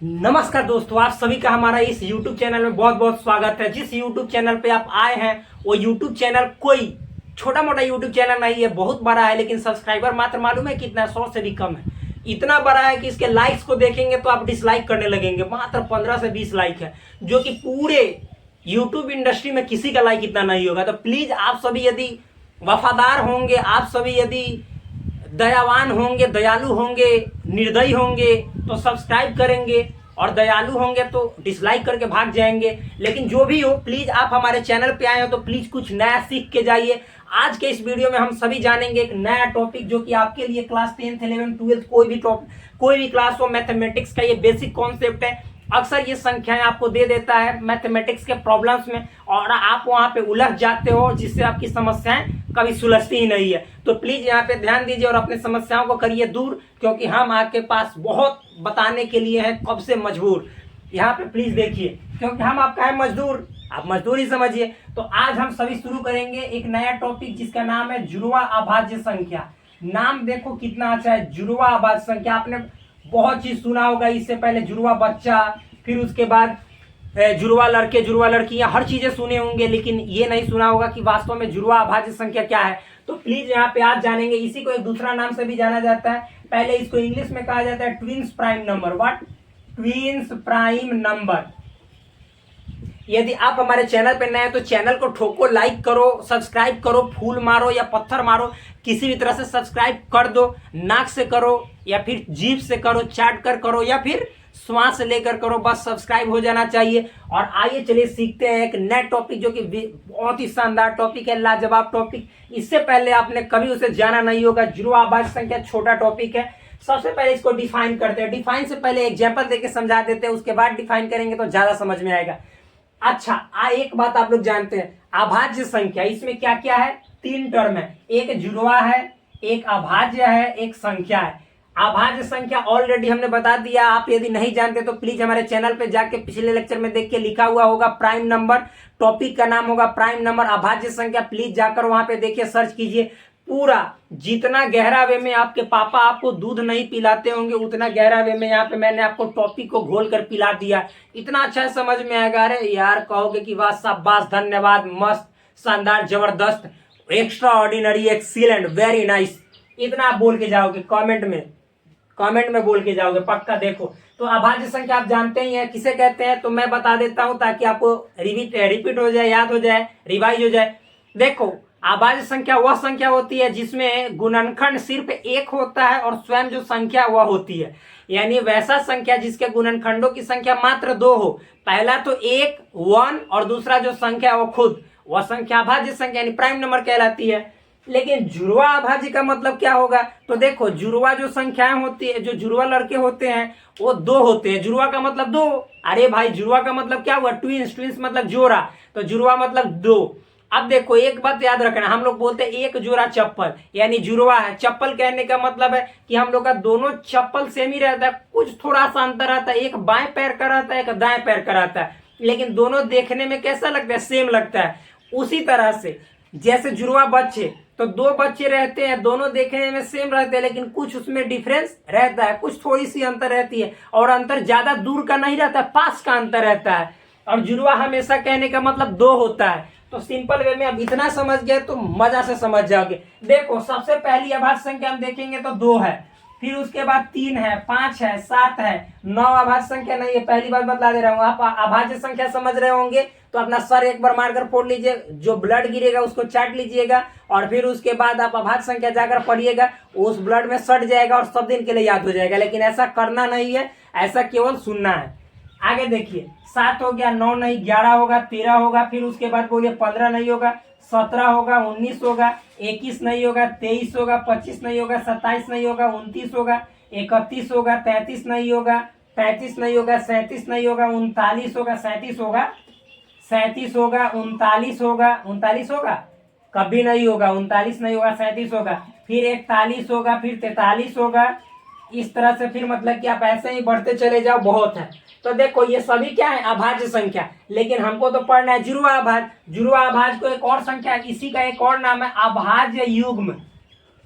नमस्कार दोस्तों, आप सभी का हमारा इस YouTube चैनल में बहुत बहुत स्वागत है। जिस YouTube चैनल पे आप आए हैं वो YouTube चैनल कोई छोटा मोटा YouTube चैनल नहीं है, बहुत बड़ा है। लेकिन सब्सक्राइबर मात्र मालूम है कितना, 100 से भी कम है। इतना बड़ा है कि इसके लाइक्स को देखेंगे तो आप डिसलाइक करने लगेंगे। मात्र 15 से 20 लाइक है, जो कि पूरे YouTube इंडस्ट्री में किसी का लाइक इतना नहीं होगा। तो प्लीज आप सभी यदि वफादार होंगे, आप सभी यदि दयावान होंगे, दयालु होंगे, निर्दयी होंगे तो सब्सक्राइब करेंगे, और दयालु होंगे तो डिसलाइक करके भाग जाएंगे। लेकिन जो भी हो, प्लीज आप हमारे चैनल पे आए हो तो प्लीज कुछ नया सीख के जाइए। आज के इस वीडियो में हम सभी जानेंगे एक नया टॉपिक, जो कि आपके लिए क्लास 10th 11th 12th कोई भी क्लास हो, मैथमेटिक्स का ये बेसिक कॉन्सेप्ट है। अक्सर ये संख्याएं आपको दे देता है मैथमेटिक्स के प्रॉब्लम्स में, और आप वहां पे उलझ जाते हो, जिससे आपकी समस्याएं कभी सुलझती ही नहीं है। तो प्लीज यहाँ पे ध्यान दीजिए और अपनी समस्याओं को करिए दूर, क्योंकि हम आपके पास बहुत बताने के लिए हैं, कब से मजबूर। यहाँ पे प्लीज देखिए, क्योंकि हम आपका है मजदूर, आप मजदूर ही समझिए। तो आज हम सभी शुरू करेंगे एक नया टॉपिक, जिसका नाम है जुड़वा अभाज्य संख्या। नाम देखो कितना अच्छा है, जुड़वा अभाज्य संख्या। आपने बहुत चीज सुना होगा इससे पहले, जुड़वा बच्चा, फिर उसके बाद जुड़वा लड़के, जुड़वा लड़कियां, हर चीजें सुने होंगे, लेकिन ये नहीं सुना होगा कि वास्तव में जुड़वा अभाज्य संख्या क्या है। तो प्लीज यहाँ पे आज जानेंगे। इसी को एक दूसरा नाम से भी जाना जाता है। पहले इसको इंग्लिश में कहा जाता है twins prime number. What? Twins prime number. यदि आप हमारे चैनल पे नए हैं तो चैनल को ठोको, लाइक करो, सब्सक्राइब करो, फूल मारो या पत्थर मारो, किसी भी तरह से सब्सक्राइब कर दो। नाक से करो या फिर जीभ से करो, चाट कर करो या फिर श्वास लेकर करो, बस सब्सक्राइब हो जाना चाहिए। और आइए चलिए सीखते हैं एक नया टॉपिक, जो कि बहुत ही शानदार टॉपिक है, लाजवाब टॉपिक। इससे पहले आपने कभी उसे जाना नहीं होगा। जुड़वा अभाज्य संख्या छोटा टॉपिक है। सबसे पहले इसको डिफाइन करते हैं। डिफाइन से पहले एग्जाम्पल देके समझा देते हैं, उसके बाद डिफाइन करेंगे तो ज्यादा समझ में आएगा। अच्छा, एक बात आप लोग जानते हैं, अभाज्य संख्या, इसमें क्या क्या है? 3 टर्म है। एक जुड़वा है, एक अभाज्य है, एक संख्या है। अभाज्य संख्या ऑलरेडी हमने बता दिया। आप यदि नहीं जानते तो प्लीज हमारे चैनल पे जाके पिछले लेक्चर में देख के लिखा हुआ होगा प्राइम नंबर, टॉपिक का नाम होगा प्राइम नंबर, अभाज्य संख्या। प्लीज जाकर वहां पे देखिए, सर्च कीजिए। पूरा जितना गहरा वे में आपके पापा आपको दूध नहीं पिलाते होंगे, उतना गहरा वे में यहाँ पे मैंने आपको टॉपिक को घोल कर पिला दिया। इतना अच्छा समझ में आएगा। अरे यार, कहोगे कि वाह, शाबाश, धन्यवाद, मस्त, शानदार, जबरदस्त, extra ordinary, excellent, very nice, इतना आप बोल के जाओगे कमेंट में बोल के जाओगे पक्का। देखो, तो अभाज्य संख्या आप जानते ही हैं किसे कहते हैं, तो मैं बता देता हूं ताकि आपको रिपीट हो जाए, याद हो जाए, रिवाइज हो जाए। देखो, अभाज्य संख्या वह संख्या होती है जिसमें गुणनखंड सिर्फ एक होता है और स्वयं जो संख्या वह होती है। यानी वैसा संख्या जिसके गुणनखंडों की संख्या मात्र 2 हो। पहला तो 1 1 और दूसरा जो संख्या वो खुद, वह संख्या अभाज्य संख्या यानी प्राइम नंबर कहलाती है। लेकिन जुड़वा अभाज्य का मतलब क्या होगा? तो देखो, जुड़वा जो संख्याएं होती है, जो जुड़वा लड़के होते हैं वो 2 होते हैं। जुड़वा का मतलब 2। अरे भाई, जुड़वा का मतलब क्या हुआ? ट्विंस। ट्विंस मतलब जोड़ा, तो जुड़वा मतलब 2। अब देखो, एक बात याद रखना, हम लोग बोलते हैं एक जोड़ा चप्पल, यानी जुड़वा है। चप्पल कहने का मतलब है कि हम लोग का दोनों चप्पल सेम ही रहता है, कुछ थोड़ा सा अंतर आता है। एक बाएं पैर का रहता है, एक दाएं पैर का रहता है, लेकिन दोनों देखने में कैसा लगता है? सेम लगता है। उसी तरह से जैसे जुड़वा बच्चे, तो 2 बच्चे रहते हैं, दोनों देखने में सेम रहते हैं, लेकिन कुछ उसमें डिफरेंस रहता है, कुछ थोड़ी सी अंतर रहती है, और अंतर ज्यादा दूर का नहीं रहता, पास का अंतर रहता है। और जुड़वा हमेशा कहने का मतलब 2 होता है। तो सिंपल वे में अब इतना समझ गए तो मजा से समझ जाओगे। देखो, सबसे पहली अभाज्य संख्या हम देखेंगे तो 2 है, फिर उसके बाद 3 है, 5 है, 7 है, 9 अभाज्य संख्या नहीं है। पहली बात बतला दे रहा हूँ, आप अभाज्य संख्या समझ रहे होंगे तो अपना सर एक बार मारकर फोड़ लीजिए, जो ब्लड गिरेगा उसको चाट लीजिएगा, और फिर उसके बाद आप अभाज्य संख्या जाकर पढ़िएगा, उस ब्लड में सट जाएगा और सब दिन के लिए याद हो जाएगा। लेकिन ऐसा करना नहीं है, ऐसा केवल सुनना है। आगे देखिए, 7 हो गया, 9 नहीं, 11 होगा, 13 होगा, फिर उसके बाद बोलिए 15 नहीं होगा, 17 होगा, 19 होगा, 21 नहीं होगा, 23 होगा, 25 नहीं होगा, 27 नहीं होगा, 29 होगा, 31 होगा, 33 नहीं होगा, 35 नहीं होगा, 37 नहीं होगा, 39 होगा, 37 होगा, 37 होगा, 39 होगा, 39 होगा, कभी नहीं होगा, 39 नहीं होगा, 37 होगा, फिर 41 होगा, फिर 43 होगा। इस तरह से फिर मतलब कि आप ऐसे ही बढ़ते चले जाओ, बहुत है। तो देखो, ये सभी क्या है? अभाज्य संख्या। लेकिन हमको तो पढ़ना है जुड़वा अभाज्य। जुड़वा अभाज्य को एक और संख्या है, इसी का एक और नाम है अभाज्य युग्म।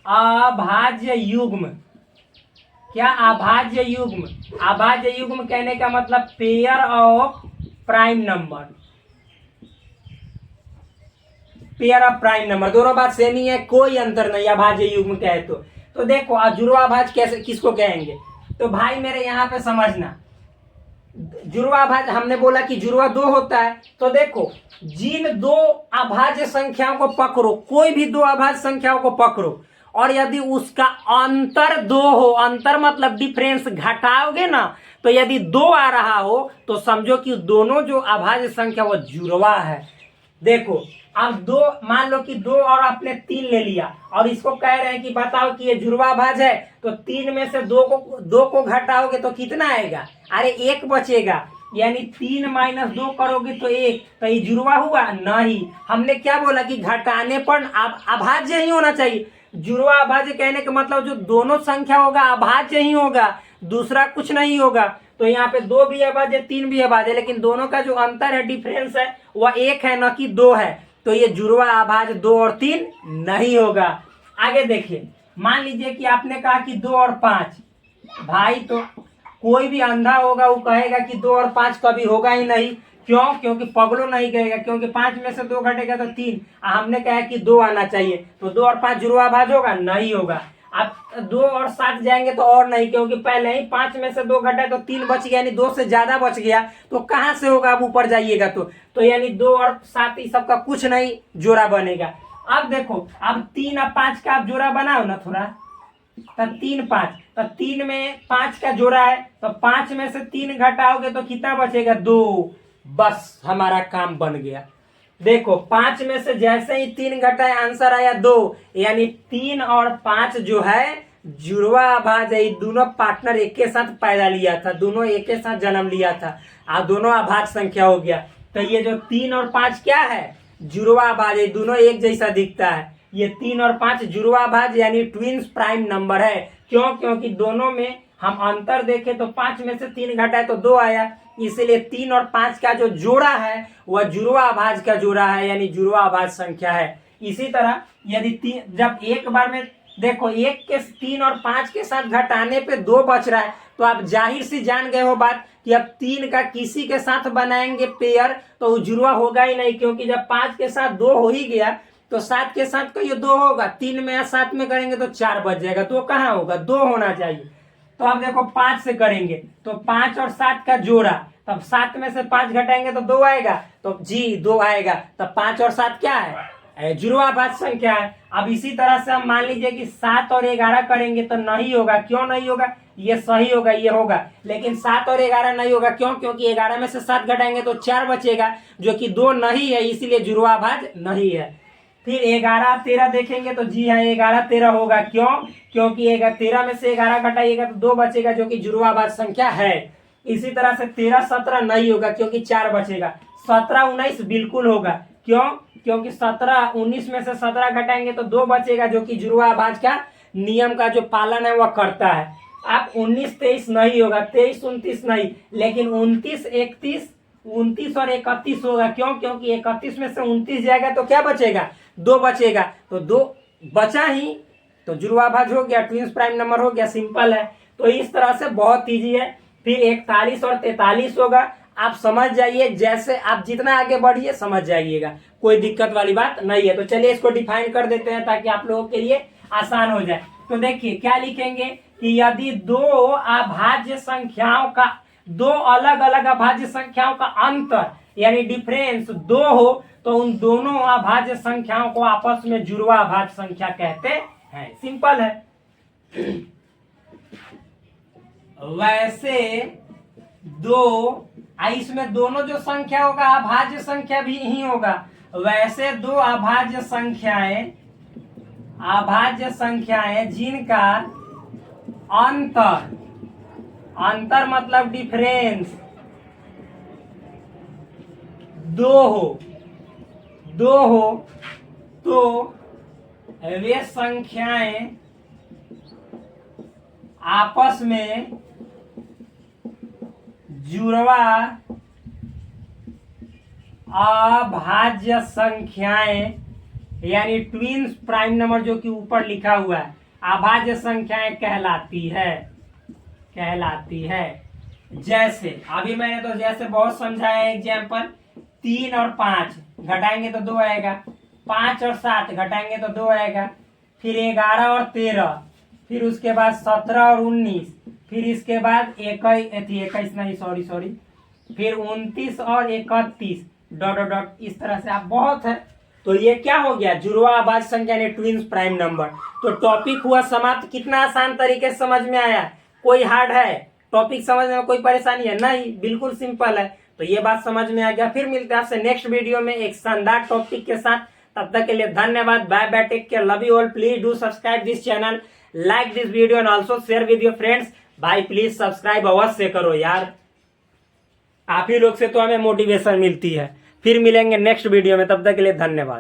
अभाज्य युग्म, क्या अभाज्य युग्म, अभाज्य युग्म कहने का मतलब pair of prime number, pair of prime number, दोनों बात सेम ही है, कोई अंतर नहीं अभाज्य युग्म कहे तो देखो जुड़वाभाज कैसे किसको कहेंगे, तो भाई मेरे यहाँ पे समझना, जुड़वाभाज हमने बोला कि जुड़वा दो होता है, तो देखो जिन दो अभाज्य संख्याओं को पकड़ो, कोई भी दो अभाज्य संख्याओं को पकड़ो और यदि उसका अंतर दो हो, अंतर मतलब डिफरेंस घटाओगे ना, तो यदि दो आ रहा हो तो समझो कि दोनों जो अभाज्य संख्या वो जुड़वा है। देखो अब दो, मान लो कि दो और आपने तीन ले लिया और इसको कह रहे हैं कि बताओ कि ये जुड़वाभाज है, तो तीन में से दो को घटाओगे तो कितना आएगा, अरे एक बचेगा, यानी 3 - 2 करोगे तो 1, तो ये जुड़वा हुआ नहीं। हमने क्या बोला कि घटाने पर अभाज्य ही होना चाहिए, जुड़वा अभाज्य कहने का मतलब जो दोनों संख्या होगा अभाज्य ही होगा, दूसरा कुछ नहीं होगा। तो यहाँ पे 2 भी अभाज्य 3 भी अभाज्य, लेकिन दोनों का जो अंतर है डिफरेंस है वह 1 है न कि 2 है, तो ये जुड़वा अभाज्य 2 और 3 नहीं होगा। आगे देखिए, मान लीजिए कि आपने कहा कि 2 और 5, भाई तो कोई भी अंधा होगा वो कहेगा कि 2 और 5 कभी होगा ही नहीं, क्यों, क्योंकि पगड़ो नहीं कहेगा, क्योंकि 5 में से 2 घटेगा तो 3, हमने कहा कि 2 आना चाहिए, तो 2 और 5 जुड़वाभाज होगा, नहीं होगा। अब 2 और 7 जाएंगे तो और नहीं, क्योंकि पहले ही 5 में से 2 घटा तो 3 बच गया, यानी 2 से ज्यादा बच गया, तो कहां से होगा, अब ऊपर जाइएगा तो यानी 2 और 7 इस सबका कुछ नहीं जोड़ा बनेगा। अब देखो, अब 3 और 5 का आप जोड़ा बनाओ ना थोड़ा, तो 3 5, तो 3 में 5 का जोड़ा है, तो 5 में से 3 घटाओगे तो कितना बचेगा, 2, बस हमारा काम बन गया। देखो 5 में से जैसे ही 3 घटाए आंसर आया 2, यानी 3 और 5 जो है जुड़वा अभाज्य है, दोनों पार्टनर एक के साथ पैदा लिया था, दोनों एक के साथ जन्म लिया था, दोनों अभाज्य संख्या हो गया। तो ये जो 3 और 5 क्या है, जुड़वा अभाज्य, दोनों एक जैसा दिखता है, ये 3 और 5 जुड़वा अभाज्य यानी ट्विंस प्राइम नंबर है। क्यों, क्योंकि दोनों में हम अंतर देखें तो 5 में से 3 घटाए तो 2 आया, इसलिए 3 और 5 का जो जोड़ा है वह जुड़वा अभाज्य का जोड़ा है, यानी जुड़वा अभाज्य संख्या है। इसी तरह यदि जब एक बार में देखो 1 के 3 और 5 के साथ घटाने पे 2 बच रहा है, तो आप जाहिर सी जान गए हो बात कि अब 3 का किसी के साथ बनाएंगे पेयर तो जुड़वा होगा ही नहीं, क्योंकि जब 5 के साथ 2 हो ही गया तो 7 के साथ का ये 2 होगा, 3 में या 7 में करेंगे तो 4 बच जाएगा, 2 कहाँ होगा, 2 होना चाहिए। तो अब देखो 5 से करेंगे तो 5 और 7 का जोड़ा, तब 7 में से 5 घटाएंगे तो 2 आएगा, तो जी 2 आएगा, तब 5 और 7 क्या है, जुड़वा अभाज्य संख्या है। अब इसी तरह से हम मान लीजिए कि 7 और 11 करेंगे तो नहीं होगा, क्यों नहीं होगा, ये सही होगा, ये होगा, लेकिन 7 और 11 नहीं होगा, क्यों, क्योंकि 11 में से 7 घटाएंगे तो 4 बचेगा, जो कि 2 नहीं है, इसीलिए जुड़वा अभाज्य नहीं है। फिर 11 13 देखेंगे तो जी हाँ 11 13 होगा, क्यों, क्योंकि 13 में से 11 घटाइएगा तो 2 बचेगा, जो कि जुड़वा अभाज्य संख्या है। इसी तरह से 13 17 नहीं होगा, क्योंकि 4 बचेगा। 17 19 बिल्कुल होगा, क्यों, क्योंकि 17 19 में से 17 घटाएंगे तो 2 बचेगा, जो कि जुड़वा अभाज्य का नियम का जो पालन है वह करता है। अब 19 23 नहीं होगा, 23 29 नहीं, लेकिन 29 31 29 और 31 होगा, क्यों, क्योंकि 31 में से 29 जाएगा तो क्या बचेगा, 2 बचेगा, तो 2 बचा ही, तो जुड़वा अभाज्य हो गया, ट्विंस प्राइम नंबर हो गया, सिंपल है। तो इस तरह से बहुत इजी है। फिर 41 और 43 होगा, आप समझ जाइए, जैसे आप जितना आगे बढ़िए समझ जाइएगा, कोई दिक्कत वाली बात नहीं है। तो चलिए इसको डिफाइन कर देते हैं ताकि आप लोगों के लिए आसान हो जाए। तो देखिए क्या लिखेंगे कि यदि दो अभाज्य संख्याओं का, दो अलग अलग अभाज्य संख्याओं का अंतर यानी डिफरेंस 2 हो, तो उन दोनों अभाज्य संख्याओं को आपस में जुड़वा अभाज्य संख्या कहते हैं। सिंपल है। वैसे दो, इसमें दोनों जो संख्या होगा अभाज्य संख्या भी ही होगा। वैसे दो अभाज्य संख्याएं जिनका अंतर मतलब डिफरेंस 2 हो तो वे संख्याएं आपस में जुड़वा अभाज्य संख्याएं यानी ट्विंस प्राइम नंबर जो कि ऊपर लिखा हुआ है अभाज्य संख्याएं कहलाती है। कहलाती है। जैसे अभी मैंने तो जैसे बहुत समझाया एग्जाम्पल, 3 और 5 घटाएंगे तो 2 आएगा, 5 और 7 घटाएंगे तो 2 आएगा, फिर 11 और 13, फिर उसके बाद 17 और 19, फिर इसके बाद 21 नहीं सॉरी, फिर 29 और 31 डॉट डॉट डॉट, इस तरह से आप बहुत है। तो ये क्या हो गया, जुड़वा आभाज्य संख्या यानी ट्विंस प्राइम नंबर। तो टॉपिक हुआ समाप्त। कितना आसान तरीके से समझ में आया, कोई हार्ड है टॉपिक समझने में, कोई परेशानी है नहीं, बिल्कुल सिंपल है। तो ये बात समझ में आ गया। फिर मिलते हैं आपसे नेक्स्ट वीडियो में एक शानदार टॉपिक के साथ। तब तक के लिए धन्यवाद, bye bye, take care, love you all. Please do subscribe this channel, like this video and also share with your friends. भाई प्लीज सब्सक्राइब अवश्य करो यार, आप ही लोग से तो हमें मोटिवेशन मिलती है। फिर मिलेंगे नेक्स्ट वीडियो में, तब तक के लिए धन्यवाद।